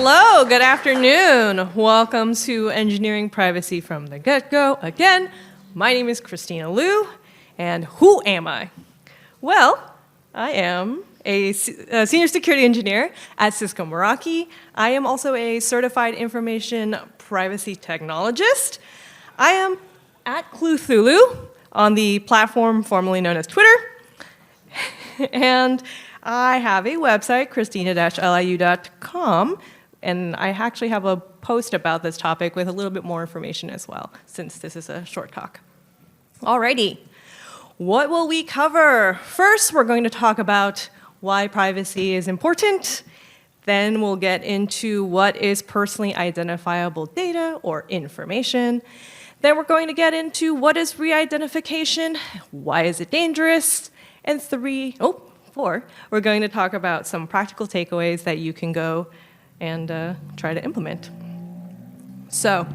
Hello, good afternoon. Welcome to Engineering Privacy from the Get-Go. Again, my name is Christina Liu, and who am I? Well, I am a senior security engineer at Cisco Meraki. I am also a certified information privacy technologist. I am at Cluthulu on the platform formerly known as Twitter. And I have a website, christina-liu.com, and I actually have a post about this topic with a little bit more information as well, since this is a short talk. Alrighty, what will we cover? First, we're going to talk about why privacy is important. Then we'll get into what is personally identifiable data or information. Then we're going to get into what is re-identification, why is it dangerous, and four, we're going to talk about some practical takeaways that you can go and try to implement. So,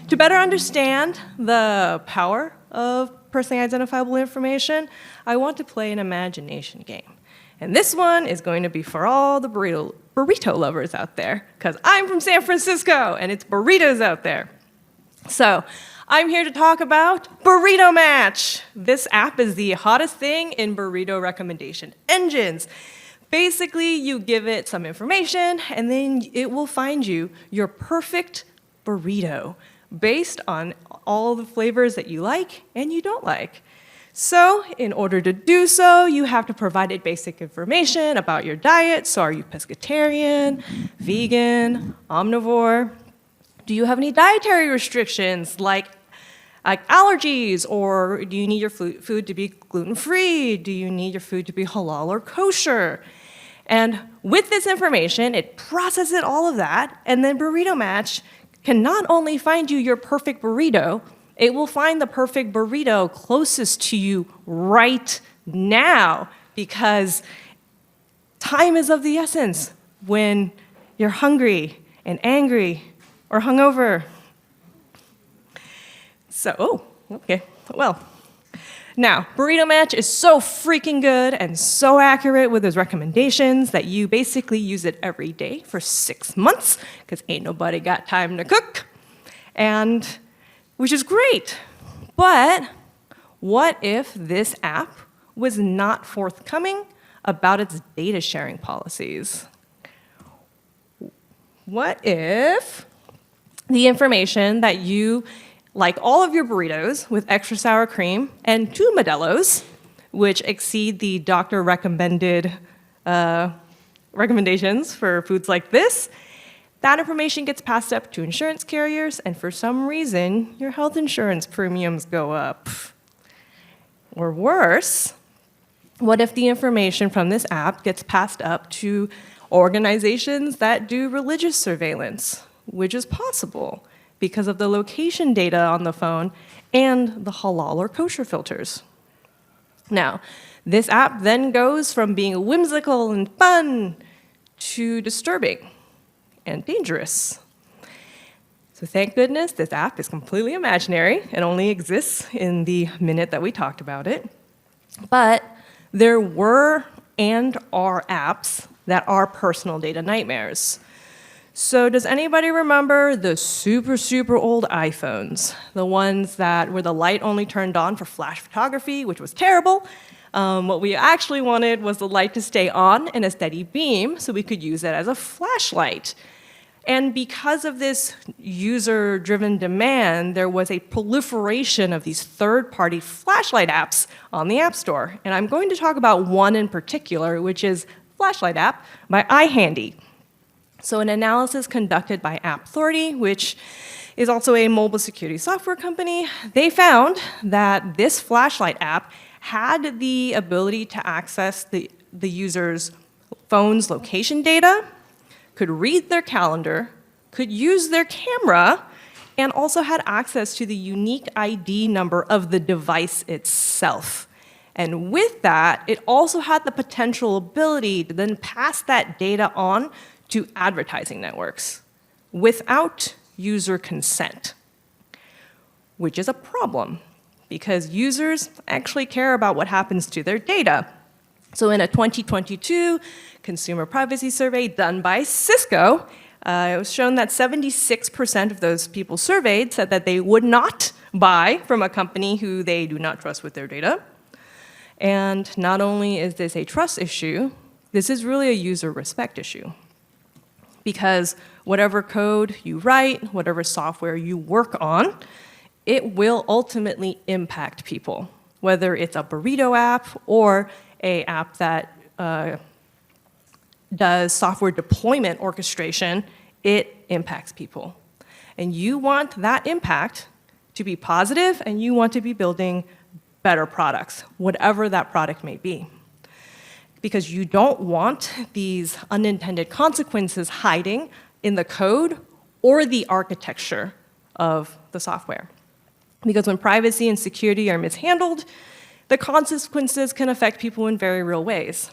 to better understand the power of personally identifiable information, I want to play an imagination game. And this one is going to be for all the burrito lovers out there, because I'm from San Francisco, and it's burritos out there. So, I'm here to talk about Burrito Match. This app is the hottest thing in burrito recommendation engines. Basically, you give it some information, and then it will find you your perfect burrito based on all the flavors that you like and you don't like. So, in order to do so, you have to provide it basic information about your diet. So, are you pescatarian, vegan, omnivore? Do you have any dietary restrictions like allergies, or do you need your food to be gluten-free? Do you need your food to be halal or kosher? And with this information, it processes all of that, and then Burrito Match can not only find you your perfect burrito, it will find the perfect burrito closest to you right now, because time is of the essence when you're hungry and angry or hungover. So, okay, well. Now, Burrito Match is so freaking good and so accurate with its recommendations that you basically use it every day for 6 months, because ain't nobody got time to cook, and which is great. But what if this app was not forthcoming about its data sharing policies? What if the information that you like all of your burritos with extra sour cream and 2 Modelo's, which exceed the doctor recommended recommendations for foods like this, that information gets passed up to insurance carriers, and for some reason, your health insurance premiums go up. Or worse, what if the information from this app gets passed up to organizations that do religious surveillance, which is possible because of the location data on the phone and the halal or kosher filters. Now, this app then goes from being whimsical and fun to disturbing and dangerous. So thank goodness this app is completely imaginary. It only exists in the minute that we talked about it. But there were and are apps that are personal data nightmares. So does anybody remember the super, super old iPhones? The ones that where the light only turned on for flash photography, which was terrible. What we actually wanted was the light to stay on in a steady beam so we could use it as a flashlight. And because of this user-driven demand, there was a proliferation of these third-party flashlight apps on the App Store. And I'm going to talk about one in particular, which is Flashlight app by iHandy. So an analysis conducted by App Authority, which is also a mobile security software company, they found that this flashlight app had the ability to access the user's phone's location data, could read their calendar, could use their camera, and also had access to the unique ID number of the device itself. And with that, it also had the potential ability to then pass that data on to advertising networks without user consent, which is a problem because users actually care about what happens to their data. So in a 2022 consumer privacy survey done by Cisco, It was shown that 76% of those people surveyed said that they would not buy from a company who they do not trust with their data. And not only is this a trust issue, this is really a user respect issue. Because whatever code you write, whatever software you work on, it will ultimately impact people, whether it's a burrito app or an app that does software deployment orchestration, it impacts people. And you want that impact to be positive, and you want to be building better products, whatever that product may be. Because you don't want these unintended consequences hiding in the code or the architecture of the software. Because when privacy and security are mishandled, the consequences can affect people in very real ways.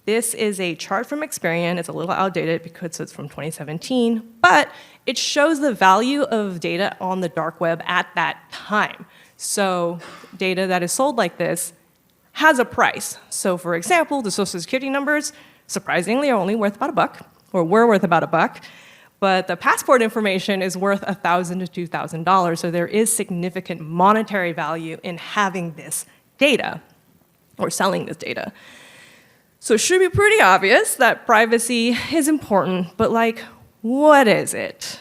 This is a chart from Experian. It's a little outdated because it's from 2017, but it shows the value of data on the dark web at that time. So data that is sold like this has a price. So for example, the social security numbers, surprisingly, are only worth about $1, or were worth about $1, but the passport information is worth $1,000 to $2,000, so there is significant monetary value in having this data, or selling this data. So it should be pretty obvious that privacy is important, but like, what is it?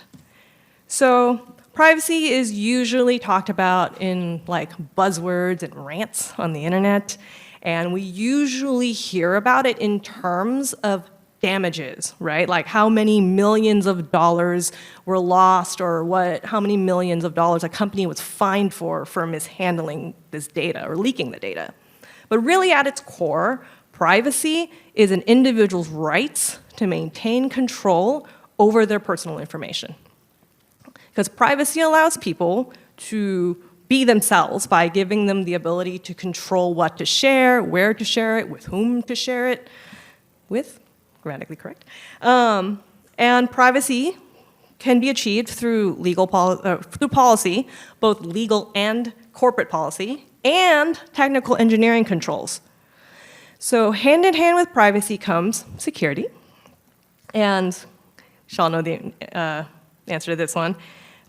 So privacy is usually talked about in like buzzwords and rants on the internet, and we usually hear about it in terms of damages, right? Like how many millions of dollars were lost, or how many millions of dollars a company was fined for mishandling this data or leaking the data. But really at its core, privacy is an individual's rights to maintain control over their personal information. Because privacy allows people to be themselves by giving them the ability to control what to share, where to share it, with whom to share it with, grammatically correct. And privacy can be achieved through through policy, both legal and corporate policy, and technical engineering controls. So hand in hand with privacy comes security. And you should all know the answer to this one.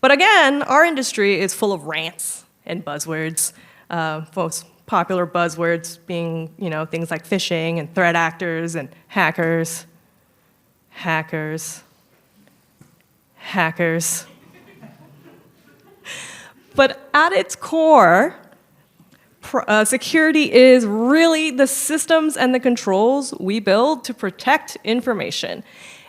But again, our industry is full of rants and buzzwords. Most popular buzzwords being, things like phishing and threat actors and hackers. But at its core, security is really the systems and the controls we build to protect information.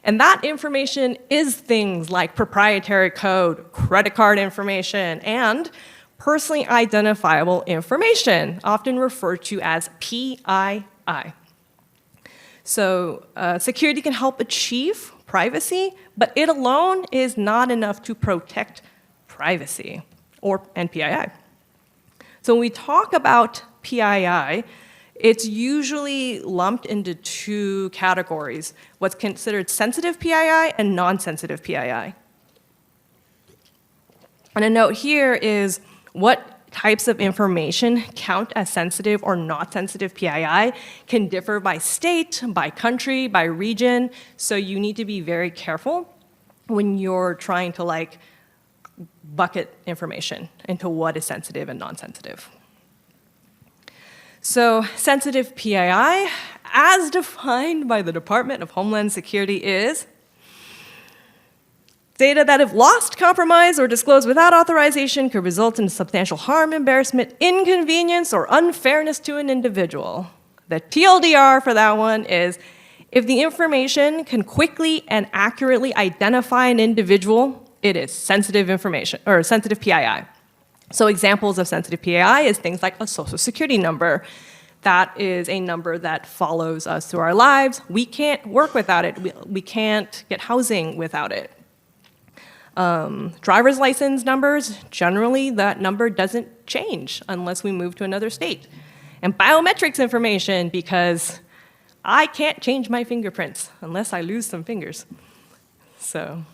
And that information is things like proprietary code, credit card information, and personally identifiable information, often referred to as PII. So security can help achieve privacy, but it alone is not enough to protect privacy and PII. So when we talk about PII, it's usually lumped into two categories, what's considered sensitive PII and non-sensitive PII. And a note here is what types of information count as sensitive or not sensitive PII can differ by state, by country, by region, so you need to be very careful when you're trying to bucket information into what is sensitive and non-sensitive. So sensitive PII, as defined by the Department of Homeland Security, is data that if lost, compromised, or disclosed without authorization could result in substantial harm, embarrassment, inconvenience, or unfairness to an individual. The TLDR for that one is if the information can quickly and accurately identify an individual, it is sensitive information, or sensitive PII. So examples of sensitive PII is things like a social security number. That is a number that follows us through our lives. We can't work without it. We can't get housing without it. Driver's license numbers, generally that number doesn't change unless we move to another state. And biometrics information, because I can't change my fingerprints unless I lose some fingers. So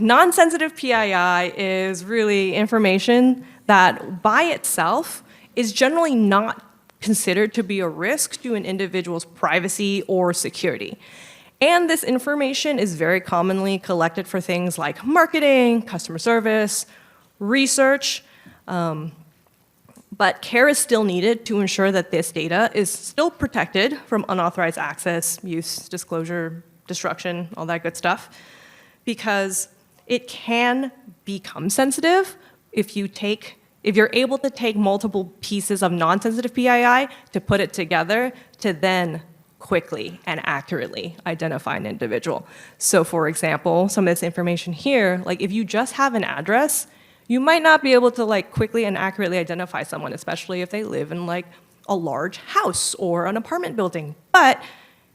non-sensitive PII is really information that by itself is generally not considered to be a risk to an individual's privacy or security. And this information is very commonly collected for things like marketing, customer service, research, but care is still needed to ensure that this data is still protected from unauthorized access, use, disclosure, destruction, all that good stuff, because it can become sensitive if you're able to take multiple pieces of non-sensitive PII to put it together to then quickly and accurately identify an individual. So for example, some of this information here, like if you just have an address, you might not be able to like quickly and accurately identify someone, especially if they live in like a large house or an apartment building. But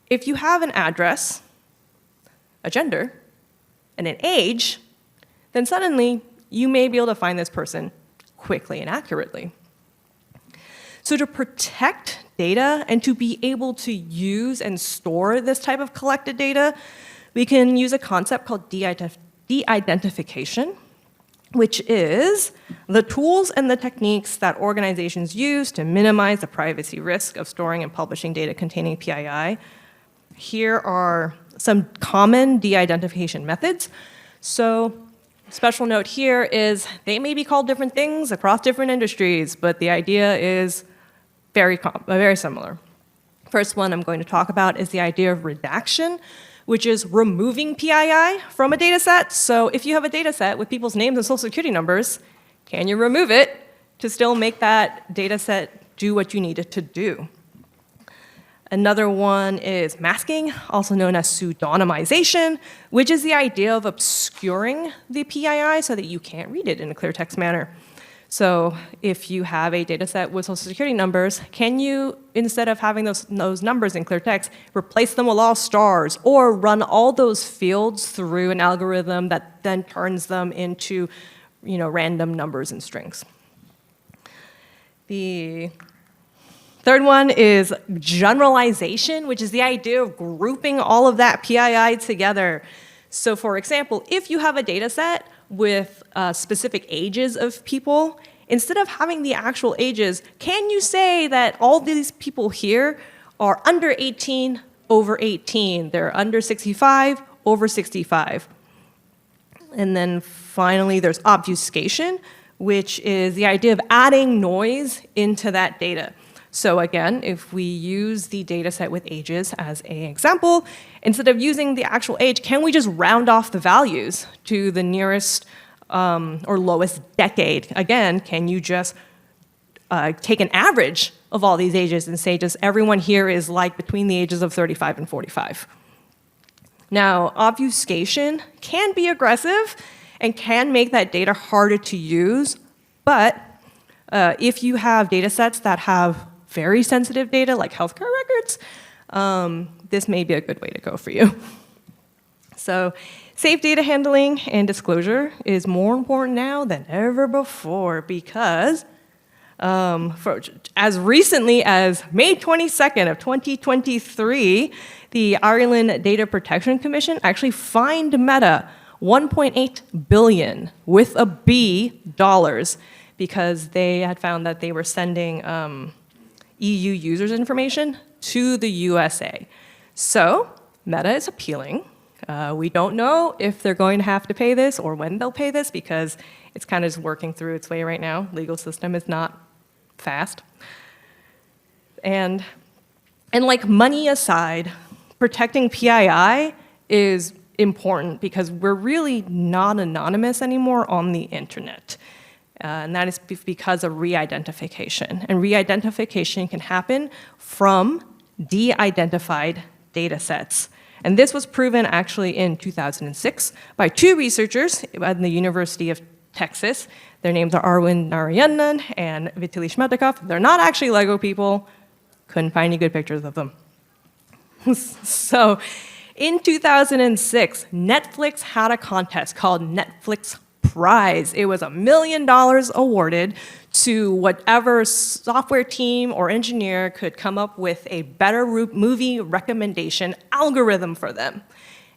if you have an address, a gender, and an age, then suddenly you may be able to find this person quickly and accurately. So to protect data and to be able to use and store this type of collected data, we can use a concept called de-identification, which is the tools and the techniques that organizations use to minimize the privacy risk of storing and publishing data containing PII. Here are some common de-identification methods. So special note here is they may be called different things across different industries, but the idea is very similar. First one I'm going to talk about is the idea of redaction, which is removing PII from a data set. So if you have a data set with people's names and social security numbers, can you remove it to still make that data set do what you need it to do? Another one is masking, also known as pseudonymization, which is the idea of obscuring the PII so that you can't read it in a clear text manner. So if you have a data set with social security numbers, can you, instead of having those numbers in clear text, replace them with all stars or run all those fields through an algorithm that then turns them into random numbers and strings? The third one is generalization, which is the idea of grouping all of that PII together. So for example, if you have a data set with specific ages of people, instead of having the actual ages, can you say that all these people here are under 18, over 18? They're under 65, over 65. And then finally, there's obfuscation, which is the idea of adding noise into that data. So again, if we use the data set with ages as an example, instead of using the actual age, can we just round off the values to the nearest or lowest decade? Again, can you just take an average of all these ages and say just everyone here is like between the ages of 35 and 45? Now, obfuscation can be aggressive and can make that data harder to use, but if you have data sets that have very sensitive data like healthcare records, this may be a good way to go for you. So safe data handling and disclosure is more important now than ever before because as recently as May 22nd of 2023, the Ireland Data Protection Commission actually fined Meta $1.8 billion with a B dollars because they had found that they were sending EU users' information to the USA. So Meta is appealing. We don't know if they're going to have to pay this or when they'll pay this because it's kind of just working through its way right now. Legal system is not fast. And like money aside, protecting PII is important because we're really not anonymous anymore on the internet. And that is because of re-identification. And re-identification can happen from de-identified data sets. And this was proven actually in 2006 by two researchers at the University of Texas. Their names are Arvind Narayanan and Vitaly Shmetakov. They're not actually Lego people. Couldn't find any good pictures of them. So in 2006, Netflix had a contest called Netflix Prize. It was $1 million awarded to whatever software team or engineer could come up with a better movie recommendation algorithm for them.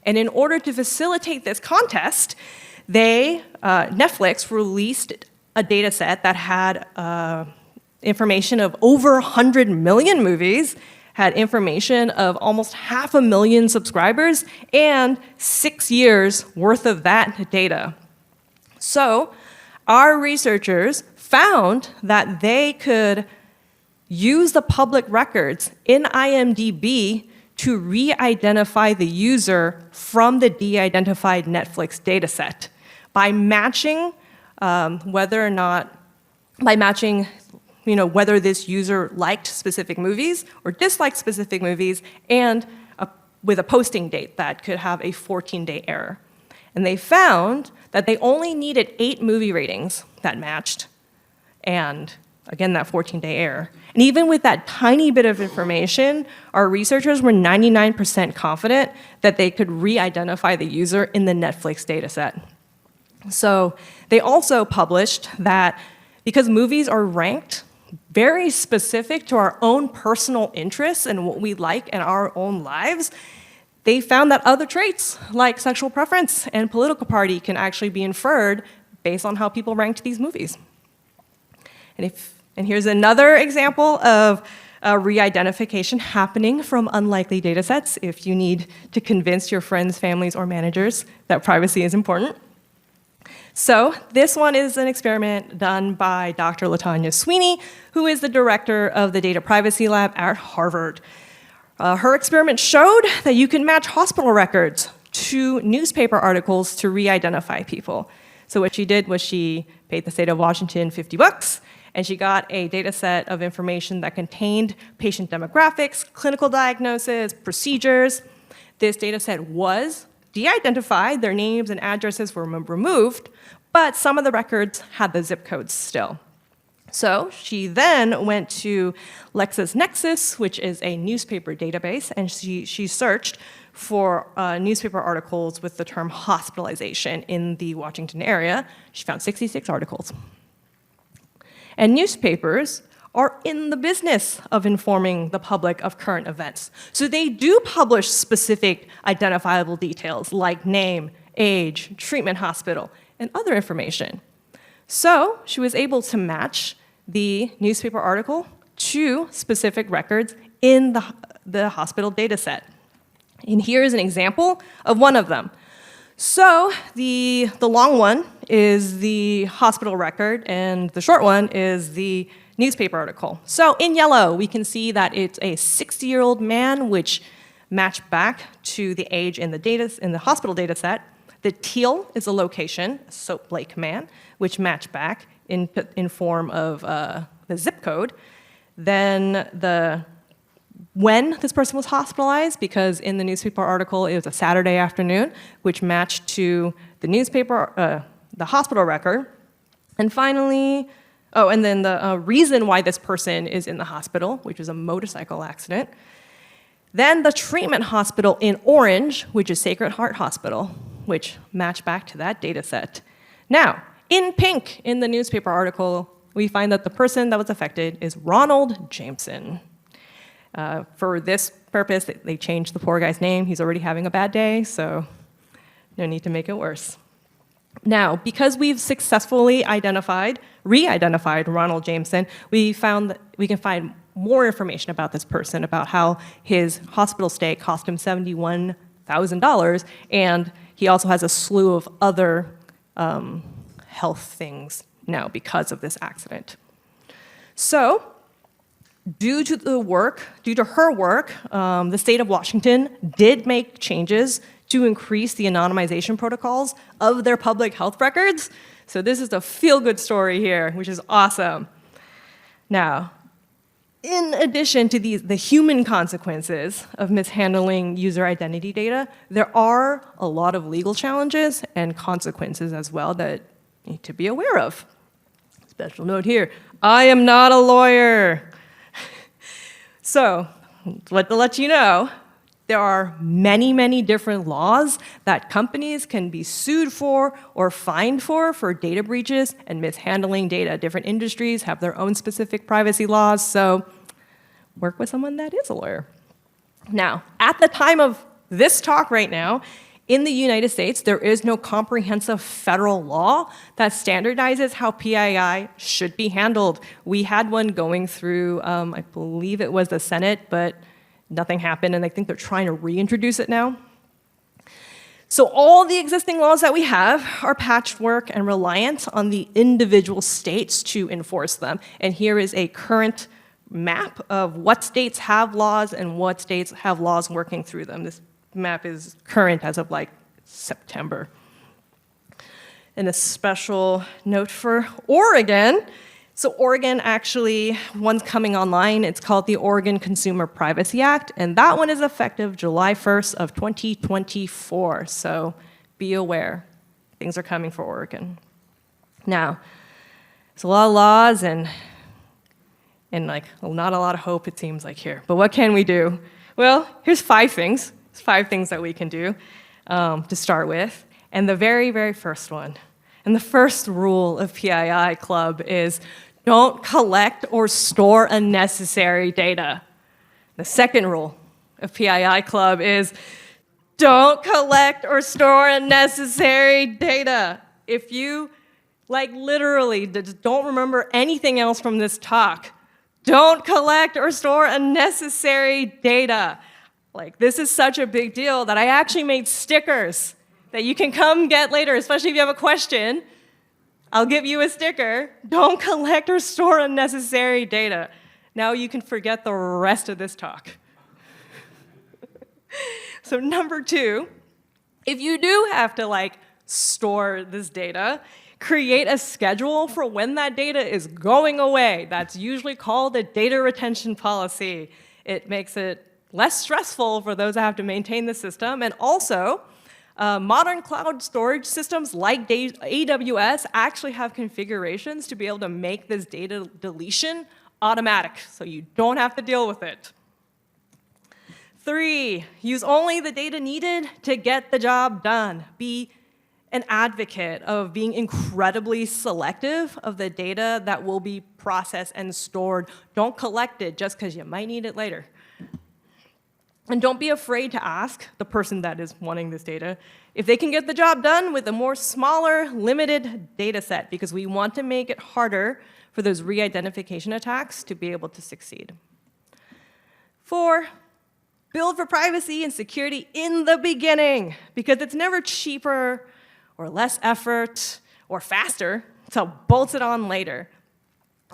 And in order to facilitate this contest, Netflix released a data set that had information of over 100 million movies had information of almost 500,000 subscribers and 6 years worth of that data. So our researchers found that they could use the public records in IMDb to re-identify the user from the de-identified Netflix dataset by matching whether this user liked specific movies or disliked specific movies, and with a posting date that could have a 14-day error. And they found that they only needed 8 movie ratings that matched, and again, that 14-day error. And even with that tiny bit of information, our researchers were 99% confident that they could re-identify the user in the Netflix dataset. So they also published that because movies are ranked very specific to our own personal interests and what we like in our own lives, they found that other traits like sexual preference and political party can actually be inferred based on how people ranked these movies. And here's another example of re-identification happening from unlikely data sets if you need to convince your friends, families, or managers that privacy is important. So this one is an experiment done by Dr. LaTanya Sweeney, who is the director of the Data Privacy Lab at Harvard. Her experiment showed that you can match hospital records to newspaper articles to re-identify people. So what she did was she paid the state of Washington $50, and she got a data set of information that contained patient demographics, clinical diagnosis, procedures. This data set was de-identified, their names and addresses were removed, but some of the records had the zip codes still. So she then went to LexisNexis, which is a newspaper database, and she searched for newspaper articles with the term hospitalization in the Washington area. She found 66 articles. And newspapers are in the business of informing the public of current events. So they do publish specific identifiable details like name, age, treatment hospital, and other information. So she was able to match the newspaper article to specific records in the hospital data set. And here's an example of one of them. So the long one is the hospital record, and the short one is the newspaper article. So in yellow, we can see that it's a 60-year-old man, which matched back to the age in the hospital data set. The teal is a location, Soap Lake man, which matched back in form of the zip code. Then when this person was hospitalized, because in the newspaper article it was a Saturday afternoon, which matched to the newspaper, the hospital record. And finally, and then the reason why this person is in the hospital, which was a motorcycle accident. Then the treatment hospital in orange, which is Sacred Heart Hospital, which matched back to that data set. Now, in pink in the newspaper article, we find that the person that was affected is Ronald Jameson. For this purpose, they changed the poor guy's name. He's already having a bad day, so no need to make it worse. Now, because we've successfully re-identified Ronald Jameson, we found that we can find more information about this person, about how his hospital stay cost him $71,000, and he also has a slew of other health things now because of this accident. So, due to her work, the state of Washington did make changes to increase the anonymization protocols of their public health records. So this is a feel-good story here, which is awesome. Now, in addition to the human consequences of mishandling user identity data, there are a lot of legal challenges and consequences as well that you need to be aware of. Special note here, I am not a lawyer. So, to let you know, there are many, many different laws that companies can be sued for or fined for data breaches and mishandling data. Different industries have their own specific privacy laws, so work with someone that is a lawyer. Now, at the time of this talk right now, in the United States, there is no comprehensive federal law that standardizes how PII should be handled. We had one going through, I believe it was the Senate, but Nothing happened, and I think they're trying to reintroduce it now. So all the existing laws that we have are patchwork and reliant on the individual states to enforce them. And here is a current map of what states have laws and what states have laws working through them. This map is current as of like September. And a special note for Oregon. So Oregon actually, one's coming online. It's called the Oregon Consumer Privacy Act, and that one is effective July 1st of 2024. So be aware, things are coming for Oregon. Now, there's a lot of laws and like not a lot of hope, it seems like here. But what can we do? Well, here's 5 things. There's 5 things that we can do to start with. And the very, very first one, and the first rule of PII Club is don't collect or store unnecessary data. The second rule of PII Club is don't collect or store unnecessary data. If you, like literally, don't remember anything else from this talk, don't collect or store unnecessary data. Like, this is such a big deal that I actually made stickers that you can come get later, especially if you have a question. I'll give you a sticker. Don't collect or store unnecessary data. Now you can forget the rest of this talk. So number 2, if you do have to store this data, create a schedule for when that data is going away. That's usually called a data retention policy. It makes it less stressful for those that have to maintain the system, and also modern cloud storage systems like AWS actually have configurations to be able to make this data deletion automatic, so you don't have to deal with it. 3, use only the data needed to get the job done. Be an advocate of being incredibly selective of the data that will be processed and stored. Don't collect it just because you might need it later. And don't be afraid to ask the person that is wanting this data if they can get the job done with a more smaller, limited data set, because we want to make it harder for those re-identification attacks to be able to succeed. 4, build for privacy and security in the beginning, because it's never cheaper or less effort or faster to bolt it on later.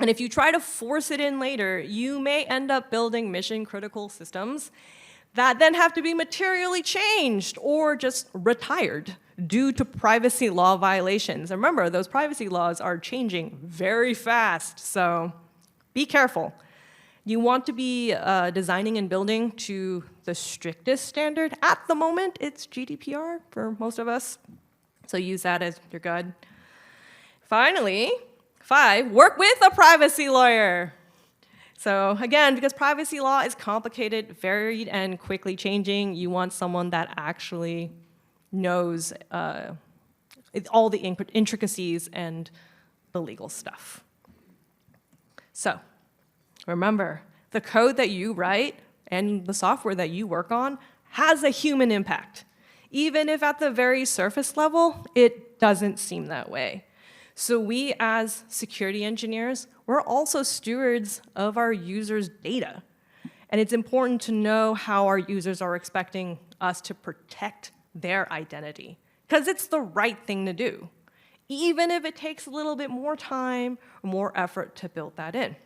And if you try to force it in later, you may end up building mission-critical systems that then have to be materially changed or just retired due to privacy law violations. And remember, those privacy laws are changing very fast, so be careful. You want to be designing and building to the strictest standard. At the moment, it's GDPR for most of us, so use that as your guide. Finally, 5, work with a privacy lawyer. So again, because privacy law is complicated, varied, and quickly changing, you want someone that actually knows all the intricacies and the legal stuff. So remember, the code that you write and the software that you work on has a human impact, even if at the very surface level, it doesn't seem that way. So we, as security engineers, we're also stewards of our users' data. And it's important to know how our users are expecting us to protect their identity, because it's the right thing to do, even if it takes a little bit more time or more effort to build that in.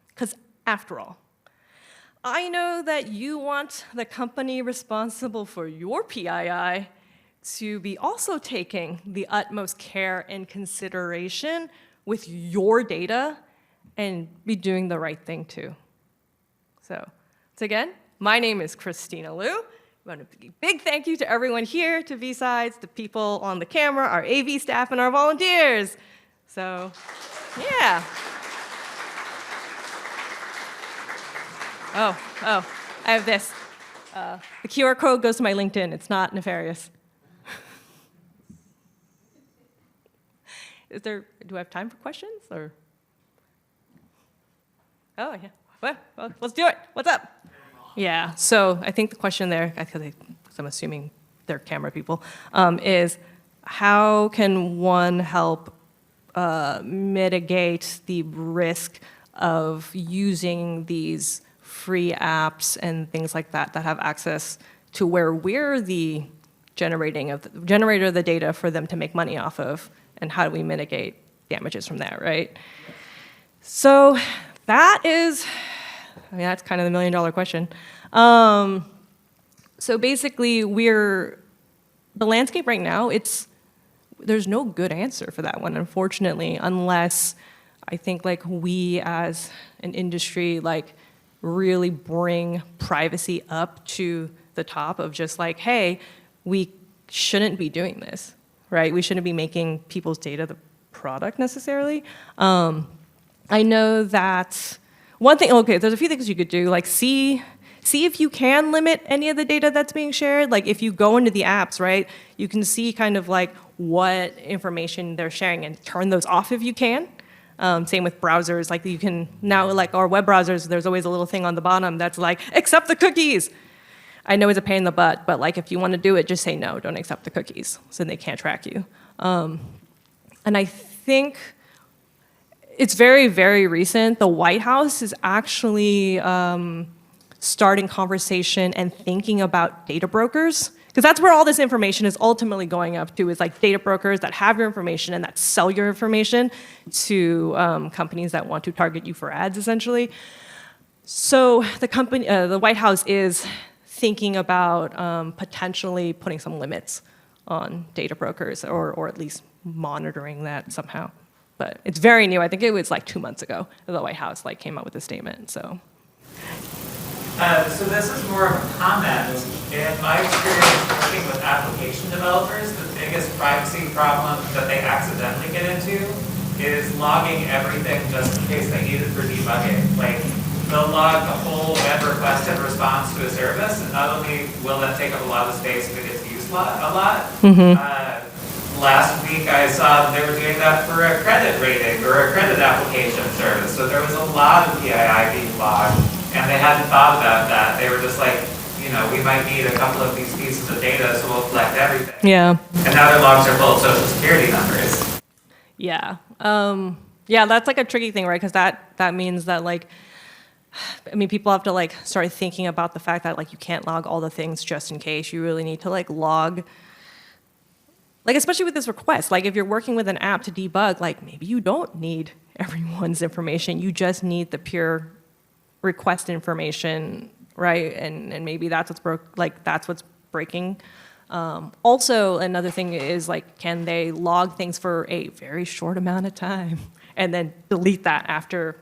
Because after all, I know that you want the company responsible for your PII to be also taking the utmost care and consideration with your data and be doing the right thing too. So again, my name is Christina Liu. I want a big thank you to everyone here, to BSides, the people on the camera, our AV staff, and our volunteers. So, yeah. Oh, I have this. The QR code goes to my LinkedIn. It's not nefarious. Do I have time for questions, or? Oh, yeah. Well, let's do it. What's up? Yeah, so I think the question there, because I'm assuming they're camera people, is how can one help mitigate the risk of using these free apps and things like that that have access to where we're the generator of the data for them to make money off of, and how do we mitigate damages from that, right? So that is, I mean, that's kind of the million-dollar question. So basically, the landscape right now, there's no good answer for that one, unfortunately, unless I think like we as an industry like really bring privacy up to the top of just like, hey, we shouldn't be doing this, right? We shouldn't be making people's data the product necessarily. I know that one thing, okay, there's a few things you could do, like see if you can limit any of the data that's being shared. Like if you go into the apps, right, you can see kind of like what information they're sharing and turn those off if you can. Same with browsers, like you can now, like our web browsers, there's always a little thing on the bottom that's like, accept the cookies. I know it's a pain in the butt, but like if you want to do it, just say no, don't accept the cookies, so they can't track you. And I think it's very, very recent. The White House is actually starting conversation and thinking about data brokers, because that's where all this information is ultimately going up to, is like data brokers that have your information and that sell your information to companies that want to target you for ads, essentially. So the White House is thinking about potentially putting some limits on data brokers, or at least monitoring that somehow. But it's very new. I think it was like 2 months ago that the White House like came out with a statement. So this is more of a comment. In my experience working with application developers, the biggest privacy problem that they accidentally get into is logging everything just in case they need it for debugging. Like, they'll log the whole web request and response to a service, and not only will that take up a lot of space, but it's used a lot. Last week I saw they were doing that for a credit rating or a credit application service. So there was a lot of PII being logged, and they hadn't thought about that. They were just like, you know, we might need a couple of these pieces of data, so we'll collect everything. yeah. And now their logs are full of social security numbers. Yeah. Yeah, that's like a tricky thing, right? Because that means that like, I mean, people have to like start thinking about the fact that like you can't log all the things just in case. You really need to like log, like especially with this request. Like if you're working with an app to debug, like maybe you don't need everyone's information. You just need the pure request information, right? And maybe that's what's breaking. Also, another thing is like, can they log things for a very short amount of time and then delete that after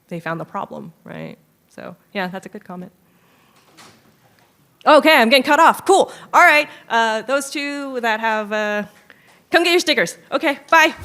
they found the problem, right? So yeah, that's a good comment. Okay, I'm getting cut off. Cool. All right, those two that have, come get your stickers. Okay, bye.